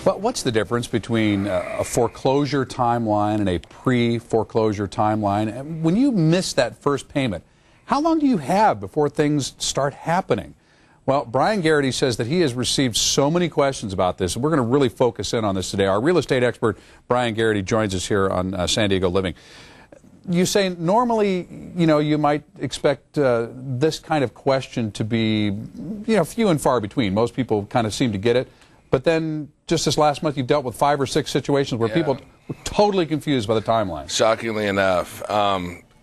But what's the difference between a foreclosure timeline and a pre-foreclosure timeline? When you miss that first payment, how long do you have before things start happening? Well, Bryan Garrity says that he has received so many questions about this, and we're going to really focus in on this today. Our real estate expert, Bryan Garrity, joins us here on San Diego Living. You say normally, you might expect this kind of question to be, few and far between. Most people kind of seem to get it. But then just this last month, you've dealt with 5 or 6 situations where people were totally confused by the timeline. Shockingly enough,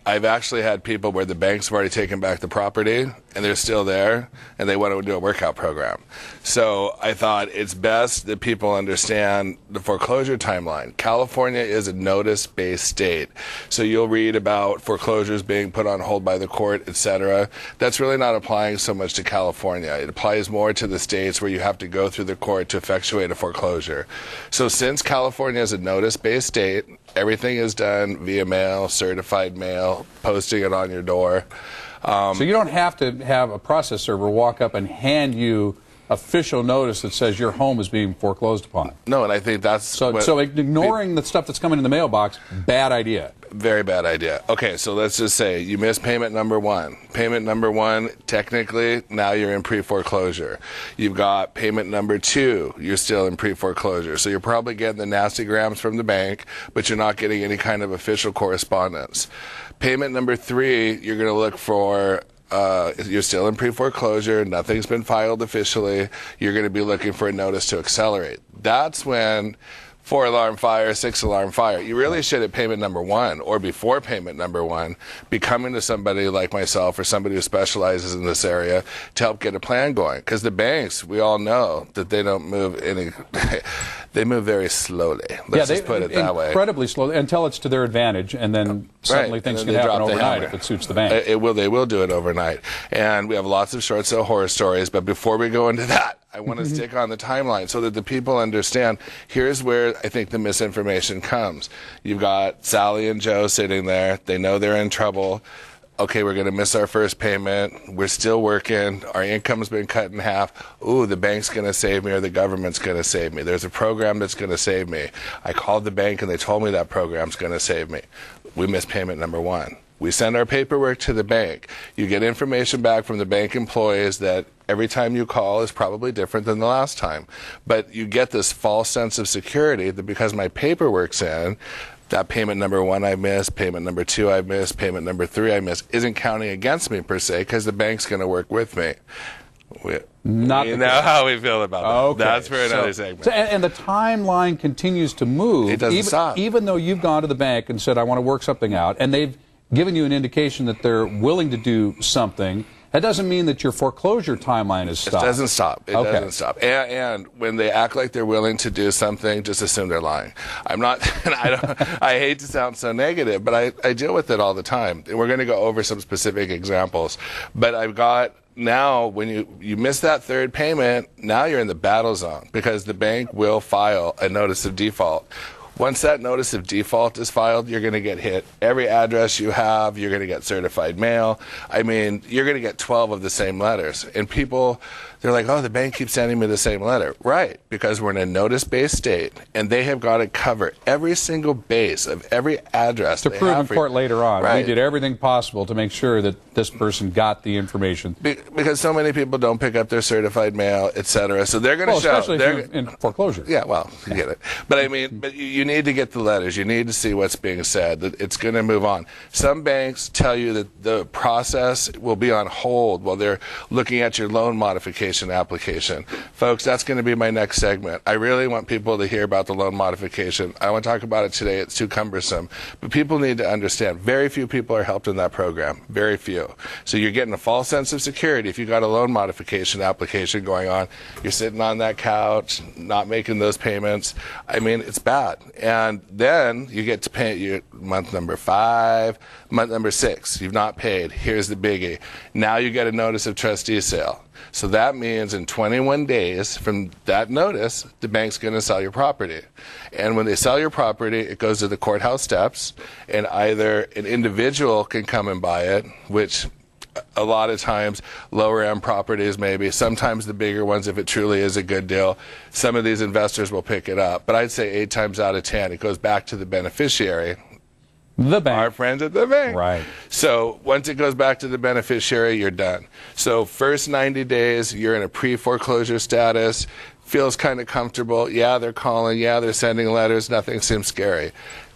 I've actually had people where the banks have already taken back the property and they're still there and they want to do a workout program. So I thought it's best that people understand the foreclosure timeline. California is a notice-based state. So you'll read about foreclosures being put on hold by the court, etc. That's really not applying so much to California. It applies more to the states where you have to go through the court to effectuate a foreclosure. So since California is a notice-based state, everything is done via mail, certified mail, posting it on your door. So you don't have to have a process server walk up and hand you official notice that says your home is being foreclosed upon. No, and I think that's... So ignoring the stuff that's coming in the mailbox, bad idea. Very bad idea. Okay, so let's just say you missed payment number 1. Payment number 1, technically, now you're in pre-foreclosure. You've got payment number 2, you're still in pre-foreclosure. So you're probably getting the nasty grams from the bank, but you're not getting any kind of official correspondence. Payment number 3, you're going to look for... you're still in pre-foreclosure, nothing's been filed officially, you're going to be looking for a notice to accelerate. That's when 4-alarm fire, 6-alarm fire. You really should at payment number 1 or before payment number 1 be coming to somebody like myself or somebody who specializes in this area to help get a plan going. Because the banks, we all know that they don't move any... They move very slowly. Let's just put it that way. Incredibly slowly until it's to their advantage, and then suddenly things can happen overnight if it suits the bank. They will do it overnight. And we have lots of short sale horror stories, but before we go into that, I want to stick on the timeline so that the people understand. Here's where I think the misinformation comes. You've got Sally and Joe sitting there. They know they're in trouble. Okay, we're going to miss our first payment. We're still working. Our income's been cut in half. Ooh, the bank's going to save me or the government's going to save me. There's a program that's going to save me. I called the bank and they told me that program's going to save me. We missed payment number 1. We send our paperwork to the bank. You get information back from the bank employees that every time you call is probably different than the last time. But you get this false sense of security that because my paperwork's in, that payment number 1 I missed, payment number 2 I missed, payment number 3 I missed, isn't counting against me per se because the bank's going to work with me. You know how we feel about that. Okay. That's for another segment. And the timeline continues to move. It doesn't stop. Even though you've gone to the bank and said, I want to work something out, and they've given you an indication that they're willing to do something, that doesn't mean that your foreclosure timeline is stopped. It doesn't stop. It doesn't stop. And when they act like they're willing to do something, just assume they're lying. I'm not, I hate to sound so negative, but I deal with it all the time. And we're going to go over some specific examples. But I've got, now when you miss that third payment, now you're in the battle zone because the bank will file a notice of default. Once that notice of default is filed, you're going to get hit. Every address you have, you're going to get certified mail. I mean, you're going to get 12 of the same letters. And people, they're like, oh, the bank keeps sending me the same letter. Right, because we're in a notice-based state, and they have got to cover every single base of every address. To prove in court later on, right. We did everything possible to make sure that this person got the information. Because so many people don't pick up their certified mail, etc. So they're going to show. Especially if you're in foreclosure. Yeah, well, you get it. But I mean, but you need to get the letters. You need to see what's being said. It's going to move on. Some banks tell you that the process will be on hold while they're looking at your loan modification application. Folks, that's going to be my next segment. I really want people to hear about the loan modification. I want to talk about it today. It's too cumbersome. But people need to understand, very few people are helped in that program. Very few. So you're getting a false sense of security if you got a loan modification application going on. You're sitting on that couch, not making those payments. I mean, it's bad. And then you get to pay month number 5, month number 6. You've not paid. Here's the biggie. Now you get a notice of trustee sale. So that means in 21 days from that notice, the bank's going to sell your property. And when they sell your property, it goes to the courthouse steps, and either an individual can come and buy it, which a lot of times lower end properties, maybe sometimes the bigger ones if it truly is a good deal. Some of these investors will pick it up, but I'd say 8 times out of 10 it goes back to the beneficiary. The bank. Our friends at the bank. Right. So once it goes back to the beneficiary, you're done. So first 90 days, you're in a pre-foreclosure status, feels kind of comfortable. Yeah, they're calling. Yeah, they're sending letters. Nothing seems scary.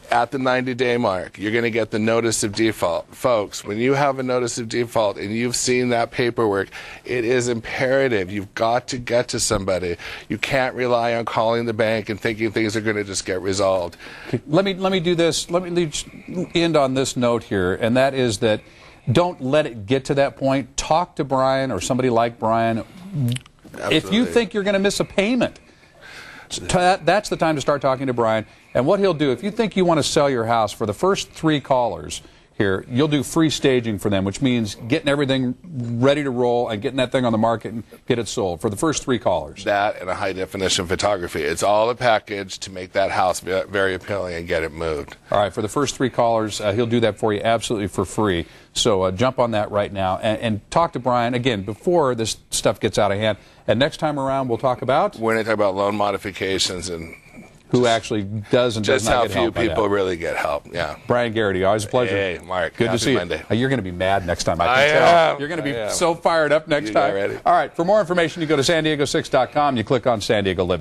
At the 90-day mark, you're going to get the notice of default. Folks, when you have a notice of default and you've seen that paperwork, it is imperative. You've got to get to somebody. You can't rely on calling the bank and thinking things are going to just get resolved. Let me do this. Let me end on this note here, and that is that don't let it get to that point. Talk to Bryan or somebody like Bryan. Absolutely. If you think you're going to miss a payment, that's the time to start talking to Bryan. And what he'll do, if you think you want to sell your house, for the first 3 callers here, you'll do free staging for them, which means getting everything ready to roll and getting that thing on the market and get it sold for the first 3 callers. That and a high-definition photography. It's all a package to make that house very appealing and get it moved. All right, for the first 3 callers, he'll do that for you absolutely for free. So jump on that right now and talk to Bryan, again, before this stuff gets out of hand. And next time around, we'll talk about? We're going to talk about loan modifications and who actually does and does not get help. Just how few people really get help, yeah. Bryan Garrity, always a pleasure. Hey, Mark. Good to see Monday. you. You're going to be mad next time, I can I tell. am. You're going to be I am. so fired up next time. Ready. All right, for more information, you go to san diego6.com, you click on San Diego Living.